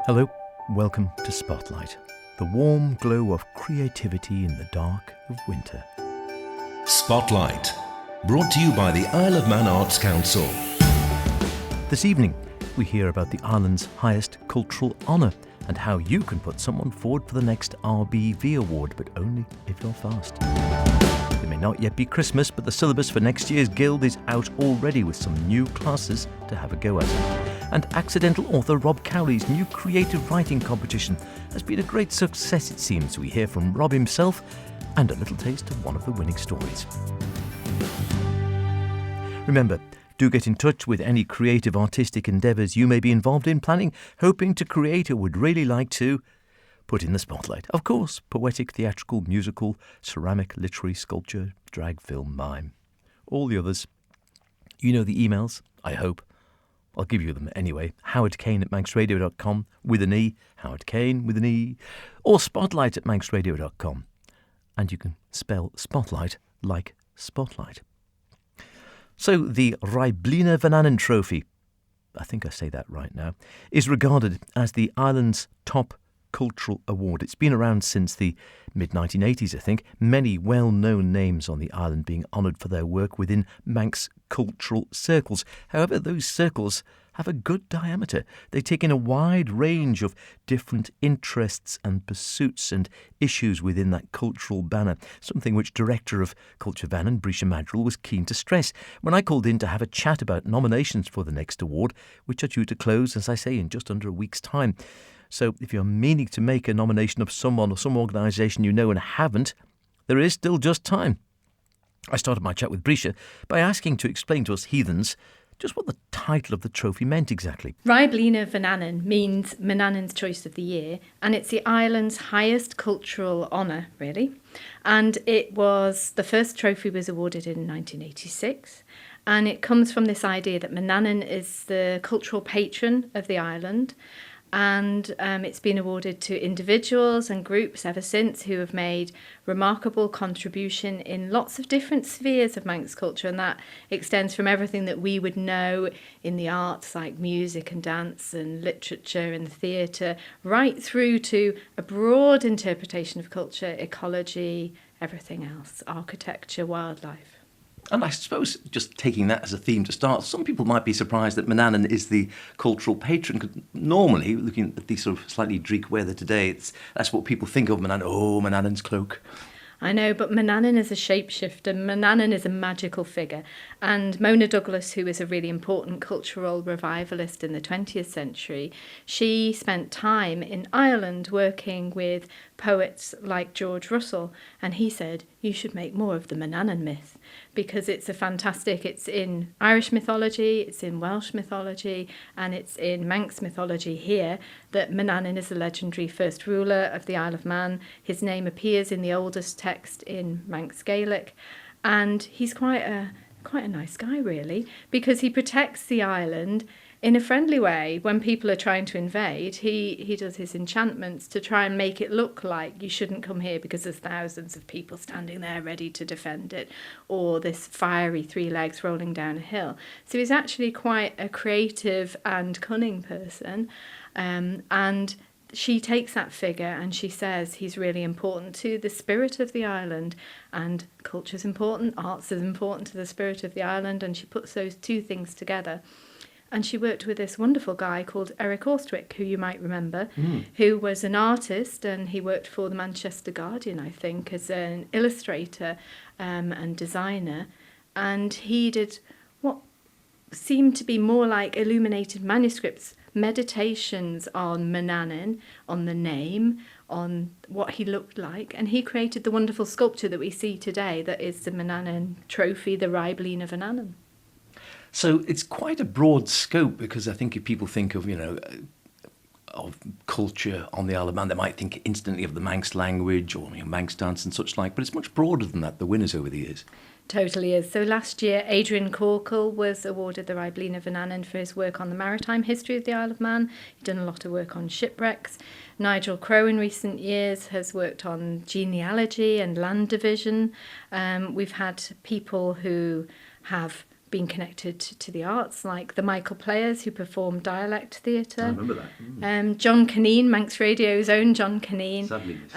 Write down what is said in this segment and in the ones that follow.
Hello, welcome to Spotlight, the warm glow of creativity in the dark of winter. Spotlight, brought to you by the Isle of Man Arts Council. This evening, we hear about the island's highest cultural honour and how you can put someone forward for the next RBV award, but only if you're fast. It may not yet be Christmas, but the syllabus for next year's Guild is out already with some new classes to have a go at. And accidental author Rob Cowley's new creative writing competition has been a great success, it seems. We hear from Rob himself and a little taste of one of the winning stories. Remember, do get in touch with any creative artistic endeavours you may be involved in planning, hoping to create or would really like to put in the spotlight. Of course, poetic, theatrical, musical, ceramic, literary, sculpture, drag, film, mime. All the others. You know the emails, I hope. I'll give you them anyway. howardkane@manxradio.com with an E. Howard Kane with an E. Or spotlight@manxradio.com. And you can spell spotlight like spotlight. So the Ryblina Vannin Trophy, I think I say that right now, is regarded as the island's top cultural award. It's been around since the mid-1980s, I think. Many well-known names on the island being honoured for their work within Manx cultural circles. However, those circles have a good diameter. They take in a wide range of different interests and pursuits and issues within that cultural banner, something which Director of Culture Vannin, Breesha Maddrell, was keen to stress when I called in to have a chat about nominations for the next award, which are due to close, as I say, in just under a week's time. So if you're meaning to make a nomination of someone or some organisation you know and haven't, there is still just time. I started my chat with Breesha by asking to explain to us heathens just what the title of the trophy meant exactly. Ryblina Vannin means Manannan's Choice of the Year, and it's the island's highest cultural honour, really. And the first trophy was awarded in 1986, and it comes from this idea that Manannan is the cultural patron of the island. And it's been awarded to individuals and groups ever since who have made remarkable contribution in lots of different spheres of Manx culture, and that extends from everything that we would know in the arts like music and dance and literature and the theatre, right through to a broad interpretation of culture, ecology, everything else, architecture, wildlife. And I suppose, just taking that as a theme to start, some people might be surprised that Manannan is the cultural patron. Because normally, looking at the sort of slightly dreek weather today, that's what people think of Manannan. Oh, Manannan's cloak. I know, but Manannan is a shapeshifter. Manannan is a magical figure. And Mona Douglas, who is a really important cultural revivalist in the 20th century, she spent time in Ireland working with poets like George Russell. And he said, you should make more of the Manannan myth because it's it's in Irish mythology, it's in Welsh mythology, and it's in Manx mythology here, that Manannan is the legendary first ruler of the Isle of Man. His name appears in the oldest text in Manx Gaelic, and he's quite a nice guy, really, because he protects the island in a friendly way. When people are trying to invade, he does his enchantments to try and make it look like you shouldn't come here because there's thousands of people standing there ready to defend it, or this fiery three legs rolling down a hill. So he's actually quite a creative and cunning person, and she takes that figure and she says he's really important to the spirit of the island, and culture's important, arts is important to the spirit of the island, and she puts those two things together. And she worked with this wonderful guy called Eric Orstwick, who you might remember, who was an artist, and he worked for the Manchester Guardian, I think, as an illustrator and designer. And he did what seemed to be more like illuminated manuscripts, meditations on Manannan, on the name, on what he looked like. And he created the wonderful sculpture that we see today that is the Manannan Trophy, the Ryblina Vannin. So it's quite a broad scope, because I think if people think of, of culture on the Isle of Man, they might think instantly of the Manx language or Manx dance and such like, but it's much broader than that, the winners over the years. Totally is. So last year, Adrian Corkle was awarded the Ryblina Vannin for his work on the maritime history of the Isle of Man. He's done a lot of work on shipwrecks. Nigel Crowe in recent years has worked on genealogy and land division. We've had people who have been connected to the arts, like the Michael Players, who perform dialect theatre. I remember that. John Caneen, Manx Radio's own John Caneen, Sadly missed.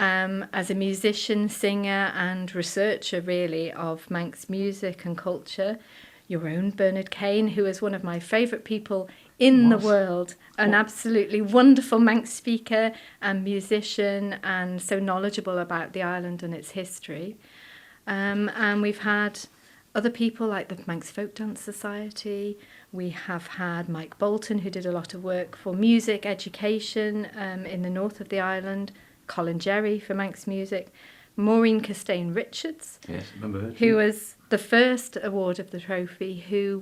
as a musician, singer and researcher really of Manx music and culture. Your own Bernard Kane, who is one of my favourite people in the world, an absolutely wonderful Manx speaker and musician, and so knowledgeable about the island and its history. And we've had other people like the Manx Folk Dance Society. We have had Mike Bolton, who did a lot of work for music education in the north of the island, Colin Jerry for Manx music, Maureen Castaigne Richards, Yes, remember her. who was the first award of the trophy, who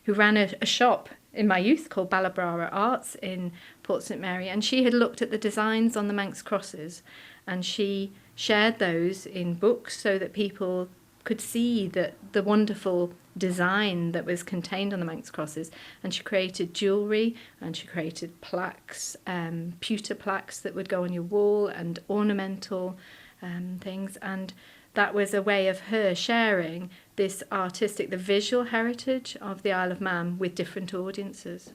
ran a shop in my youth called Ballabrara Arts in Port St Mary, and she had looked at the designs on the Manx crosses, and she shared those in books so that people could see the wonderful design that was contained on the Manx crosses. And she created jewellery, and she created plaques, pewter plaques that would go on your wall, and ornamental things. And that was a way of her sharing this artistic, the visual heritage of the Isle of Man with different audiences.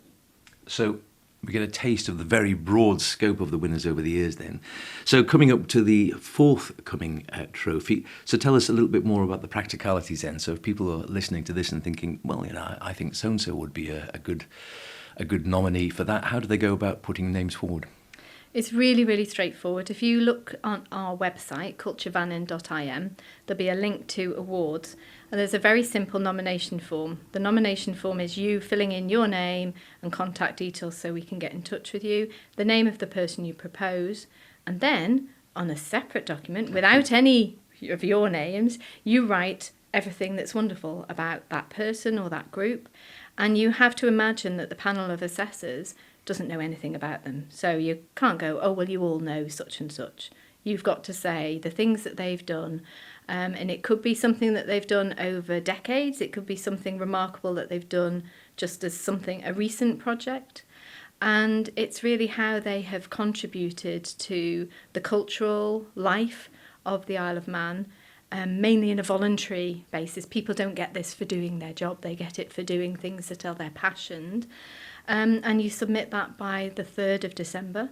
So we get a taste of the very broad scope of the winners over the years then. So coming up to the forthcoming trophy, so tell us a little bit more about the practicalities then. So if people are listening to this and thinking, well, I think so-and-so would be a good nominee for that, how do they go about putting names forward? It's really, really straightforward. If you look on our website, culturevannin.im, there'll be a link to awards, and there's a very simple nomination form. The nomination form is you filling in your name and contact details so we can get in touch with you, the name of the person you propose, and then on a separate document, without any of your names, you write everything that's wonderful about that person or that group, and you have to imagine that the panel of assessors doesn't know anything about them. So you can't go, oh, well, you all know such and such. You've got to say the things that they've done. And it could be something that they've done over decades. It could be something remarkable that they've done just as a recent project. And it's really how they have contributed to the cultural life of the Isle of Man, mainly in a voluntary basis. People don't get this for doing their job. They get it for doing things that are their passion. And you submit that by the 3rd of December.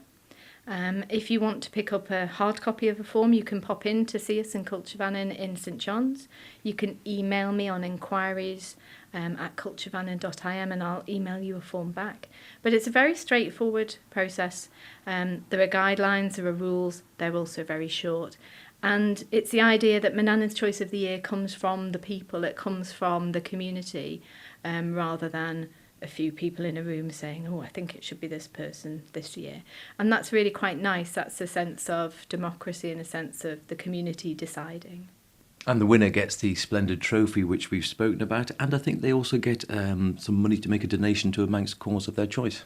If you want to pick up a hard copy of a form, you can pop in to see us in Culture Vannin in St John's. You can email me on inquiries at culturevannin.im, and I'll email you a form back. But it's a very straightforward process. There are guidelines, there are rules, they're also very short. And it's the idea that Manannan's Choice of the Year comes from the people, it comes from the community, rather than a few people in a room saying, oh, I think it should be this person this year. And that's really quite nice. That's a sense of democracy and a sense of the community deciding. And the winner gets the splendid trophy which we've spoken about, and I think they also get some money to make a donation to a Manx cause of their choice.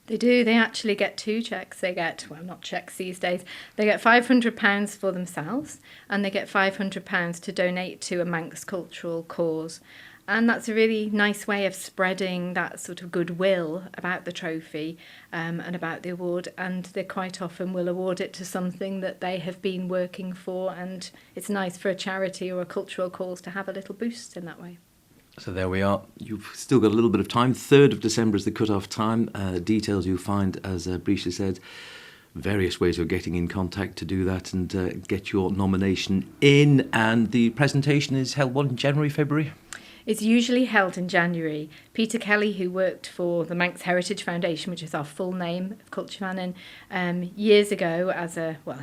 They do. They actually get 2 cheques. They get, well, not cheques these days, they get £500 for themselves, and they get £500 to donate to a Manx cultural cause. And that's a really nice way of spreading that sort of goodwill about the trophy and about the award. And they quite often will award it to something that they have been working for. And it's nice for a charity or a cultural cause to have a little boost in that way. So there we are. You've still got a little bit of time. 3rd of December is the cut-off time. Details you'll find, as Breesha said, various ways of getting in contact to do that and get your nomination in. And the presentation is held, in January, February? It's usually held in January. Peter Kelly, who worked for the Manx Heritage Foundation, which is our full name of Culture Vannin, years ago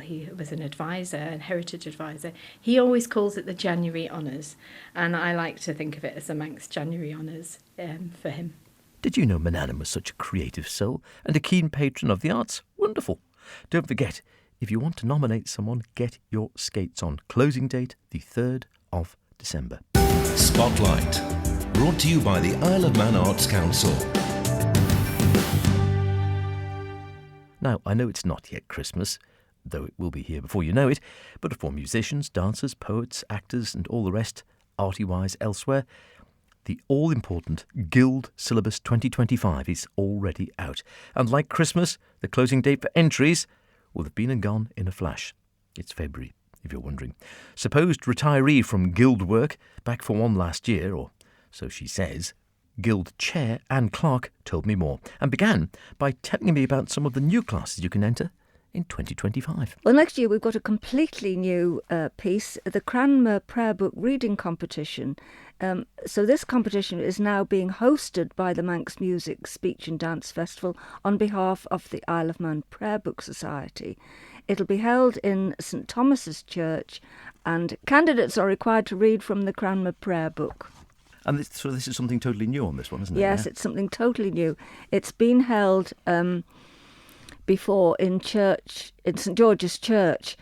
he was an advisor, a heritage advisor. He always calls it the January Honours, and I like to think of it as the Manx January Honours for him. Did you know Manannan was such a creative soul and a keen patron of the arts? Wonderful. Don't forget, if you want to nominate someone, get your skates on. Closing date, the 3rd of December. Spotlight, brought to you by the Isle of Man Arts Council. Now, I know it's not yet Christmas, though it will be here before you know it, but for musicians, dancers, poets, actors and all the rest, arty-wise elsewhere, the all-important Guild Syllabus 2025 is already out. And like Christmas, the closing date for entries will have been and gone in a flash. It's February, if you're wondering. Supposed retiree from Guild work, back for one last year, or So she says, Guild Chair Anne Clark told me more and began by telling me about some of the new classes you can enter in 2025. Well, next year we've got a completely new piece, the Cranmer Prayer Book Reading Competition. So this competition is now being hosted by the Manx Music, Speech and Dance Festival on behalf of the Isle of Man Prayer Book Society. It'll be held in St Thomas's Church, and candidates are required to read from the Cranmer Prayer Book. And so this is something totally new on this one, isn't it? Yes, it's something totally new. It's been held before in St George's Church.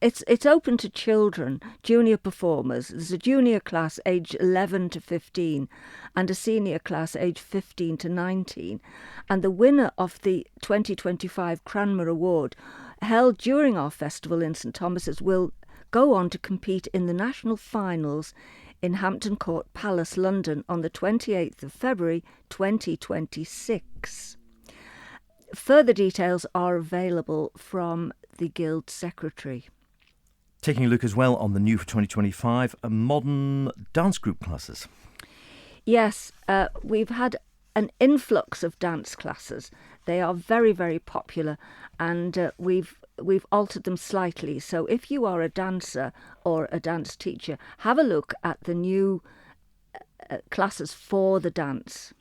It's open to children, junior performers. There's a junior class aged 11 to 15 and a senior class aged 15 to 19. And the winner of the 2025 Cranmer Award, held during our festival in St Thomas's, will go on to compete in the national finals in Hampton Court Palace, London, on the 28th of February 2026. Further details are available from the Guild Secretary. Taking a look as well on the new for 2025, modern dance group classes. Yes, we've had an influx of dance classes. They are very, very popular, and we've altered them slightly. So if you are a dancer or a dance teacher, have a look at the new classes for the dance.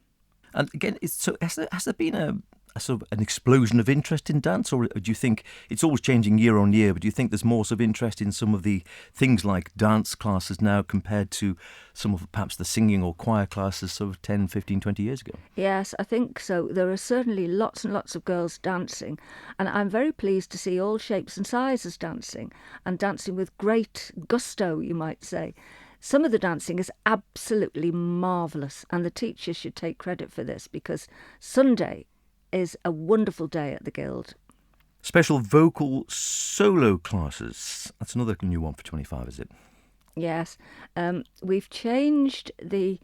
And again, has there been a sort of an explosion of interest in dance, or do you think it's always changing year on year, but do you think there's more sort of interest in some of the things like dance classes now compared to some of perhaps the singing or choir classes sort of 10, 15, 20 years ago? Yes, I think so. There are certainly lots and lots of girls dancing, and I'm very pleased to see all shapes and sizes dancing, and dancing with great gusto, you might say. Some of the dancing is absolutely marvellous, and the teachers should take credit for this, because Sunday is a wonderful day at the Guild. Special vocal solo classes. That's another new one for 25, is it? Yes. We've changed the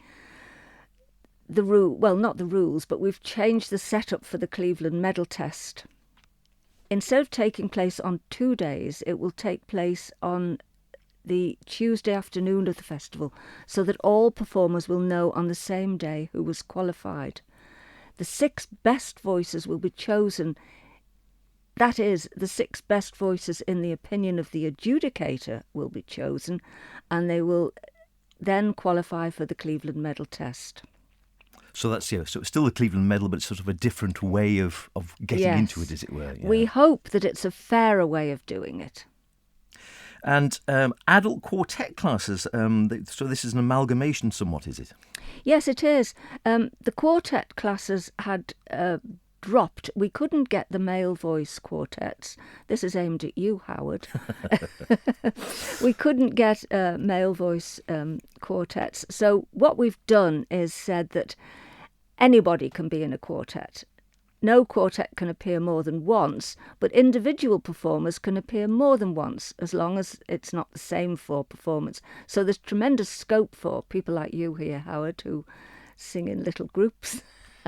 rule. Well, not the rules, but we've changed the setup for the Cleveland Medal Test. Instead of taking place on 2 days, it will take place on the Tuesday afternoon of the festival, so that all performers will know on the same day who was qualified. The 6 best voices will be chosen. That is, the 6 best voices in the opinion of the adjudicator will be chosen, and they will then qualify for the Cleveland Medal Test. So that's, so it's still the Cleveland Medal, but it's sort of a different way of getting into it, as it were. Yeah. We hope that it's a fairer way of doing it. And adult quartet classes, so this is an amalgamation somewhat, is it? Yes, it is. The quartet classes had dropped. We couldn't get the male voice quartets. This is aimed at you, Howard. We couldn't get male voice quartets. So what we've done is said that anybody can be in a quartet. No quartet can appear more than once, but individual performers can appear more than once, as long as it's not the same 4 performers. So there's tremendous scope for people like you here, Howard, who sing in little groups.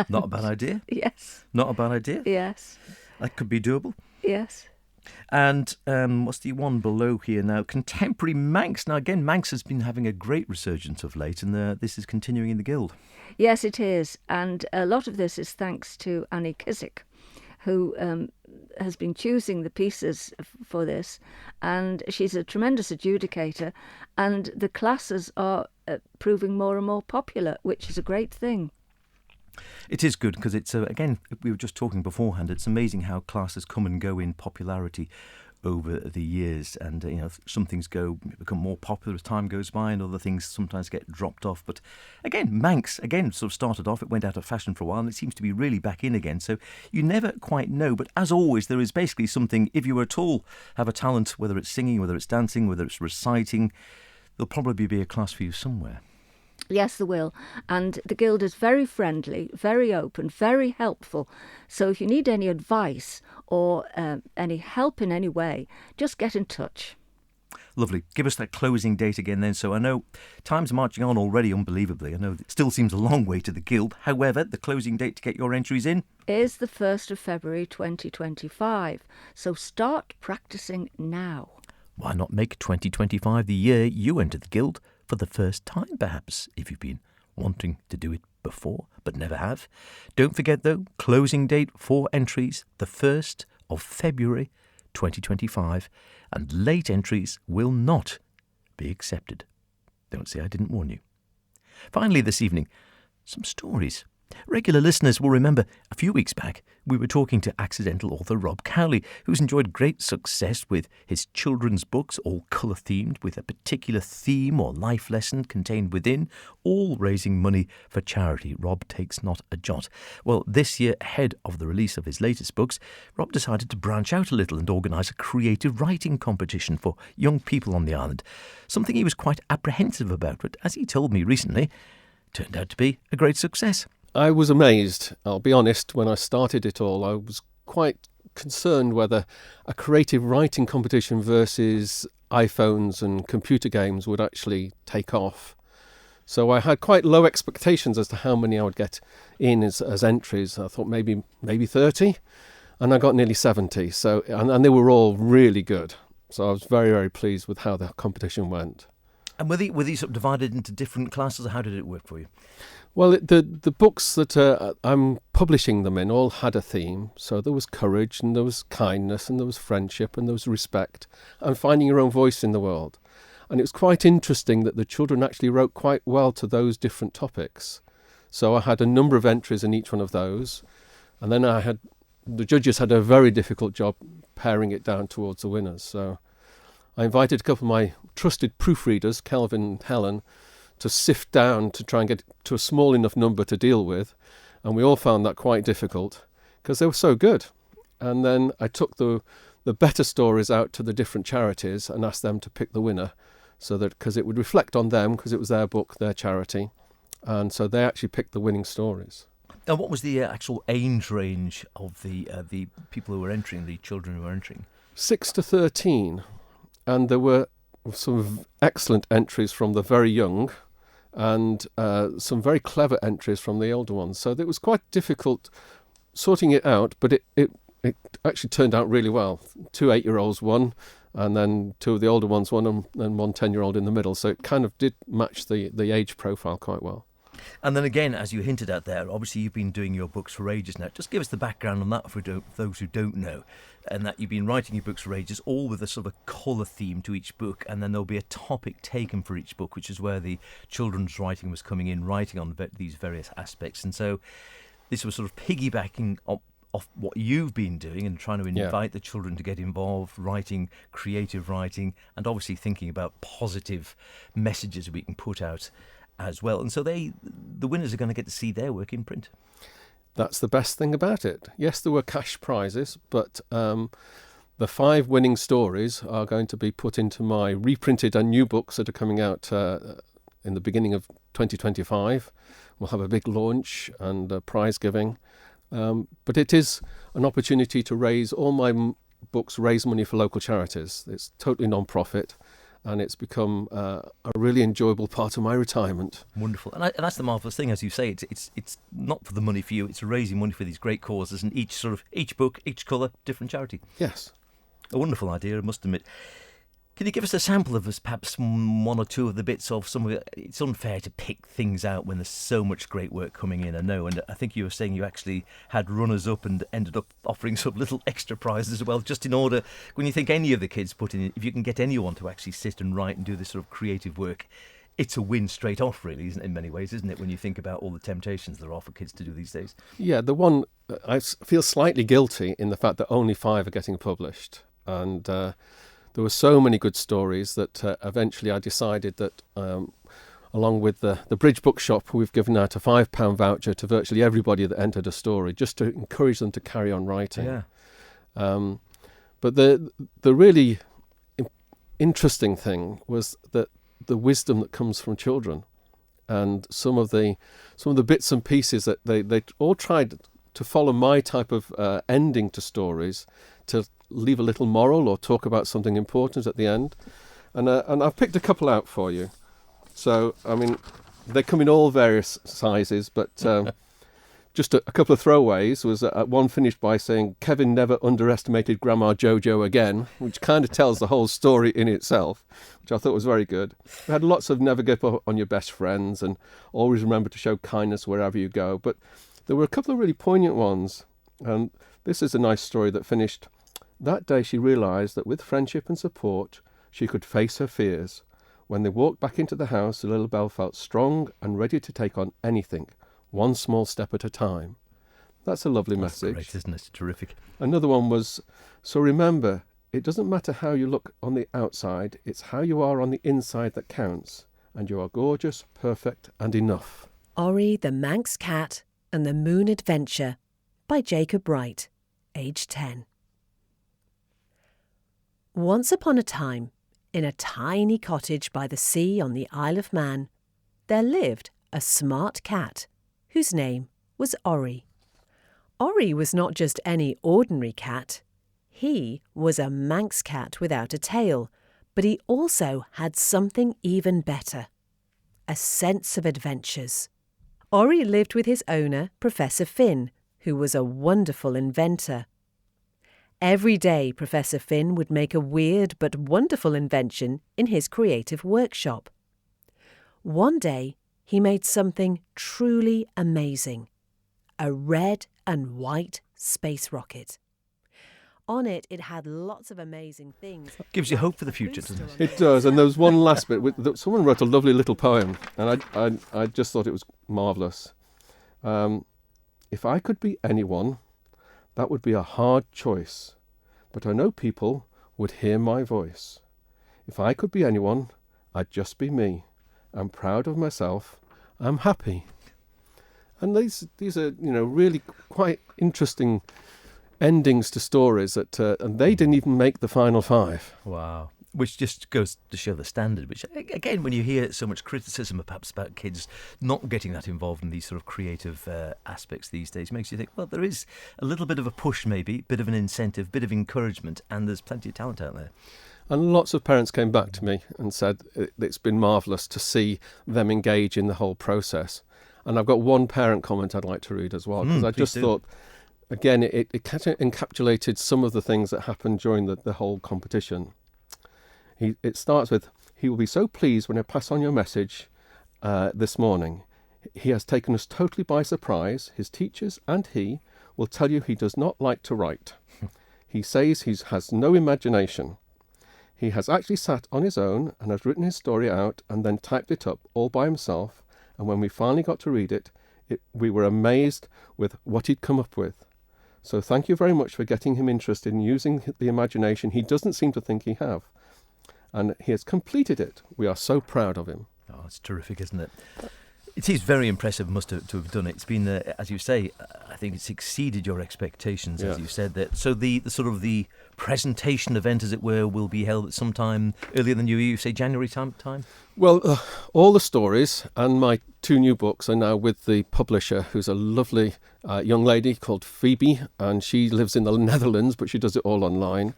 Not a bad idea. Yes. Not a bad idea. Yes. That could be doable. Yes. And what's the one below here now? Contemporary Manx. Now, again, Manx has been having a great resurgence of late, and this is continuing in the Guild. Yes, it is. And a lot of this is thanks to Annie Kissack, who has been choosing the pieces for this. And she's a tremendous adjudicator. And the classes are proving more and more popular, which is a great thing. It is good because it's, again, we were just talking beforehand, it's amazing how classes come and go in popularity over the years, and some things become more popular as time goes by, and other things sometimes get dropped off. But again, Manx sort of started off, it went out of fashion for a while, and it seems to be really back in again, so you never quite know. But as always, there is basically something, if you at all have a talent, whether it's singing, whether it's dancing, whether it's reciting, there'll probably be a class for you somewhere. Yes, there will. And the Guild is very friendly, very open, very helpful. So if you need any advice or any help in any way, just get in touch. Lovely. Give us that closing date again then. So I know time's marching on already, unbelievably. I know it still seems a long way to the Guild. However, the closing date to get your entries in is the 1st of February 2025. So start practising now. Why not make 2025 the year you enter the Guild for the first time, perhaps, if you've been wanting to do it before but never have. Don't forget, though, closing date for entries, the 1st of February 2025, and late entries will not be accepted. Don't say I didn't warn you. Finally this evening, some stories. Regular listeners will remember a few weeks back we were talking to accidental author Rob Cowley, who's enjoyed great success with his children's books, all colour-themed, with a particular theme or life lesson contained within, all raising money for charity. Rob takes not a jot. Well, this year, ahead of the release of his latest books, Rob decided to branch out a little and organise a creative writing competition for young people on the island, something he was quite apprehensive about, but as he told me recently, turned out to be a great success. I was amazed, I'll be honest, when I started it all. I was quite concerned whether a creative writing competition versus iPhones and computer games would actually take off. So I had quite low expectations as to how many I would get in as entries. I thought maybe 30, and I got nearly 70. So and they were all really good. So I was very, very pleased with how the competition went. And were these sort of divided into different classes, or how did it work for you? Well, the books that I'm publishing them in all had a theme. So there was courage, and there was kindness, and there was friendship, and there was respect, and finding your own voice in the world. And it was quite interesting that the children actually wrote quite well to those different topics. So I had a number of entries in each one of those. And then the judges had a very difficult job paring it down towards the winners. So I invited a couple of my trusted proofreaders, Kelvin and Helen, to sift down to try and get to a small enough number to deal with. And we all found that quite difficult because they were so good. And then I took the better stories out to the different charities and asked them to pick the winner, so that because it would reflect on them, because it was their book, their charity. And so they actually picked the winning stories. And what was the actual age range of the people who were entering, the children who were entering? 6 to 13. And there were some excellent entries from the very young, and some very clever entries from the older ones. So it was quite difficult sorting it out, but it actually turned out really well. 2 8-year-olds won, and then 2 of the older ones won, and then 1 10-year-old in the middle. So it kind of did match the age profile quite well. And then again, as you hinted at there, obviously you've been doing your books for ages now. Just give us the background on that for those who don't know, and that you've been writing your books for ages, all with a sort of a colour theme to each book, and then there'll be a topic taken for each book, which is where the children's writing was coming in, writing on these various aspects. And so this was sort of piggybacking off what you've been doing and trying to invite the children to get involved, writing, creative writing, and obviously thinking about positive messages we can put out as well. And so the winners are going to get to see their work in print. That's the best thing about it. Yes, there were cash prizes, but the 5 winning stories are going to be put into my reprinted and new books that are coming out in the beginning of 2025. We'll have a big launch and prize giving. But it is an opportunity to raise all my books, raise money for local charities. It's totally non-profit. And it's become a really enjoyable part of my retirement. Wonderful. And that's the marvellous thing, as you say, it's not for the money for you, it's raising money for these great causes, and each book, each colour, different charity. Yes. A wonderful idea, I must admit. Can you give us a sample of perhaps 1 or 2 of the bits of some of it? It's unfair to pick things out when there's so much great work coming in, I know. And I think you were saying you actually had runners-up and ended up offering some little extra prizes as well, just in order, when you think any of the kids put in, if you can get anyone to actually sit and write and do this sort of creative work, it's a win straight off, really, isn't it, in many ways, isn't it, when you think about all the temptations there are for kids to do these days? Yeah, the one, I feel slightly guilty in the fact that only 5 are getting published. And there were so many good stories that eventually I decided that, along with the Bridge Bookshop, we've given out a £5 voucher to virtually everybody that entered a story, just to encourage them to carry on writing. Yeah. But the really interesting thing was that the wisdom that comes from children, and some of the bits and pieces that they all tried to follow my type of ending to stories, to leave a little moral or talk about something important at the end. And I've picked a couple out for you. So, I mean, they come in all various sizes, but just a couple of throwaways was one finished by saying, Kevin never underestimated Grandma Jojo again, which kind of tells the whole story in itself, which I thought was very good. We had lots of never give up on your best friends and always remember to show kindness wherever you go. But there were a couple of really poignant ones. And this is a nice story that finished, that day she realised that with friendship and support, she could face her fears. When they walked back into the house, the little bell felt strong and ready to take on anything, one small step at a time. That's a lovely message. Great, isn't it? Terrific. Another one was, so remember, it doesn't matter how you look on the outside, it's how you are on the inside that counts, and you are gorgeous, perfect, and enough. Ori the Manx Cat and the Moon Adventure by Jacob Wright, age 10. Once upon a time, in a tiny cottage by the sea on the Isle of Man, there lived a smart cat whose name was Ori. Ori was not just any ordinary cat. He was a Manx cat without a tail, but he also had something even better, a sense of adventures. Ori lived with his owner, Professor Finn, who was a wonderful inventor. Every day, Professor Finn would make a weird but wonderful invention in his creative workshop. One day, he made something truly amazing, a red and white space rocket. On it, it had lots of amazing things. Gives you hope for the future, doesn't it? It does, and there was one last bit. Someone wrote a lovely little poem, and I just thought it was marvellous. If I could be anyone, that would be a hard choice, but I know people would hear my voice. If I could be anyone, I'd just be me. I'm proud of myself. I'm happy. And these are, really quite interesting endings to stories that, and they didn't even make the final 5. Wow. Which just goes to show the standard, which, again, when you hear so much criticism perhaps about kids not getting that involved in these sort of creative aspects these days, makes you think, well, there is a little bit of a push maybe, bit of an incentive, bit of encouragement, and there's plenty of talent out there. And lots of parents came back to me and said it's been marvellous to see them engage in the whole process. And I've got one parent comment I'd like to read as well, because I just thought, again, it kind of encapsulated some of the things that happened during the whole competition. It starts with, he will be so pleased when I pass on your message this morning. He has taken us totally by surprise. His teachers and he will tell you he does not like to write. He says he has no imagination. He has actually sat on his own and has written his story out and then typed it up all by himself. And when we finally got to read it, we were amazed with what he'd come up with. So thank you very much for getting him interested in using the imagination he doesn't seem to think he have. And he has completed it. We are so proud of him. Oh, it's terrific, isn't it? It is very impressive, must have, to have done it. It's been, as you say, I think it's exceeded your expectations, as you said. That so the sort of the presentation event, as it were, will be held at some time earlier than you say January time? Well, all the stories and my 2 new books are now with the publisher, who's a lovely young lady called Phoebe, and she lives in the Netherlands, but she does it all online.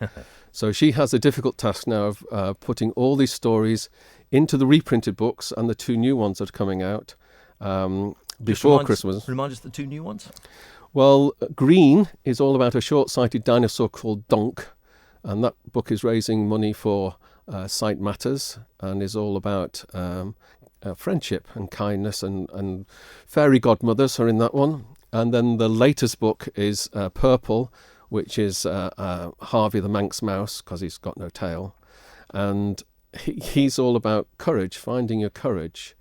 So she has a difficult task now of putting all these stories into the reprinted books and the 2 new ones that are coming out before Christmas. Remind us the 2 new ones. Well, Green is all about a short-sighted dinosaur called Donk, and that book is raising money for Sight Matters and is all about friendship and kindness, and fairy godmothers are in that one. And then the latest book is Purple, which is Harvey the Manx Mouse, because he's got no tail. And he's all about courage, finding your courage.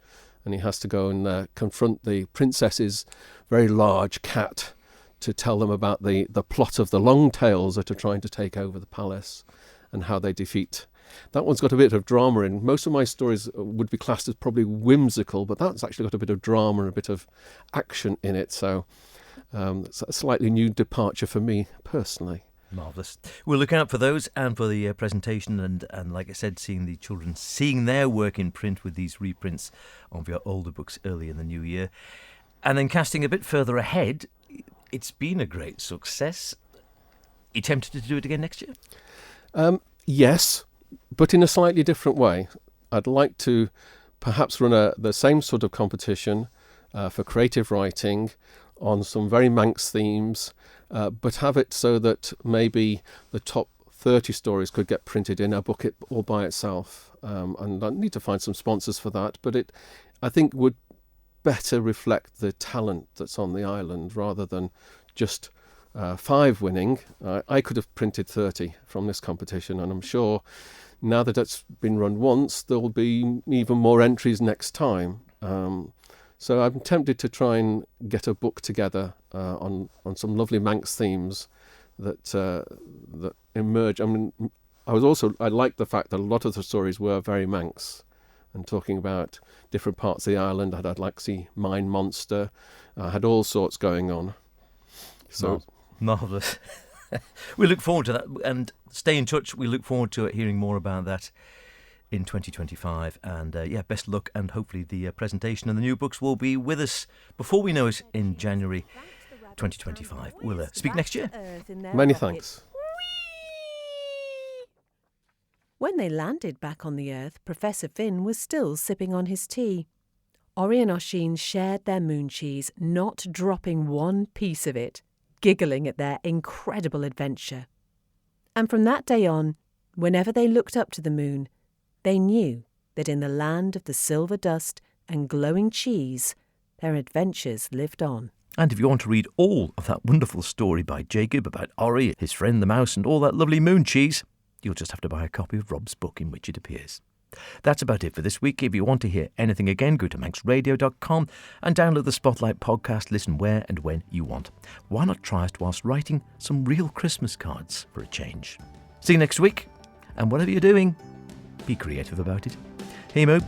And he has to go and confront the princess's very large cat to tell them about the plot of the long tails that are trying to take over the palace and how they defeat. That one's got a bit of drama in. Most of my stories would be classed as probably whimsical, but that's actually got a bit of drama and a bit of action in it. So it's a slightly new departure for me personally. Marvellous. We'll look out for those and for the presentation and like I said, seeing the children, seeing their work in print with these reprints of your older books early in the new year. And then casting a bit further ahead, it's been a great success. Are you tempted to do it again next year? Yes, but in a slightly different way. I'd like to perhaps run the same sort of competition for creative writing on some very Manx themes, but have it so that maybe the top 30 stories could get printed in a book all by itself. And I need to find some sponsors for that, but it, I think, would better reflect the talent that's on the island rather than just 5 winning. I could have printed 30 from this competition, and I'm sure now that it's been run once, there will be even more entries next time. So I'm tempted to try and get a book together on some lovely Manx themes that emerge. I mean, I liked the fact that a lot of the stories were very Manx and talking about different parts of the island. I had Laxey Mine Monster. I had all sorts going on. So marvellous. We look forward to that, and stay in touch. We look forward to hearing more about that in 2025. And best luck, and hopefully the presentation and the new books will be with us before we know it in January 2025. We'll speak next year. Many thanks. When they landed back on the Earth, Professor Finn was still sipping on his tea. Ori and Oisín shared their moon cheese, not dropping one piece of it, giggling at their incredible adventure. And from that day on, whenever they looked up to the moon, they knew that in the land of the silver dust and glowing cheese, their adventures lived on. And if you want to read all of that wonderful story by Jacob about Ori, his friend the mouse, and all that lovely moon cheese, you'll just have to buy a copy of Rob's book in which it appears. That's about it for this week. If you want to hear anything again, go to manxradio.com and download the Spotlight podcast. Listen where and when you want. Why not try us whilst writing some real Christmas cards for a change? See you next week, and whatever you're doing, be creative about it. Hey Mo.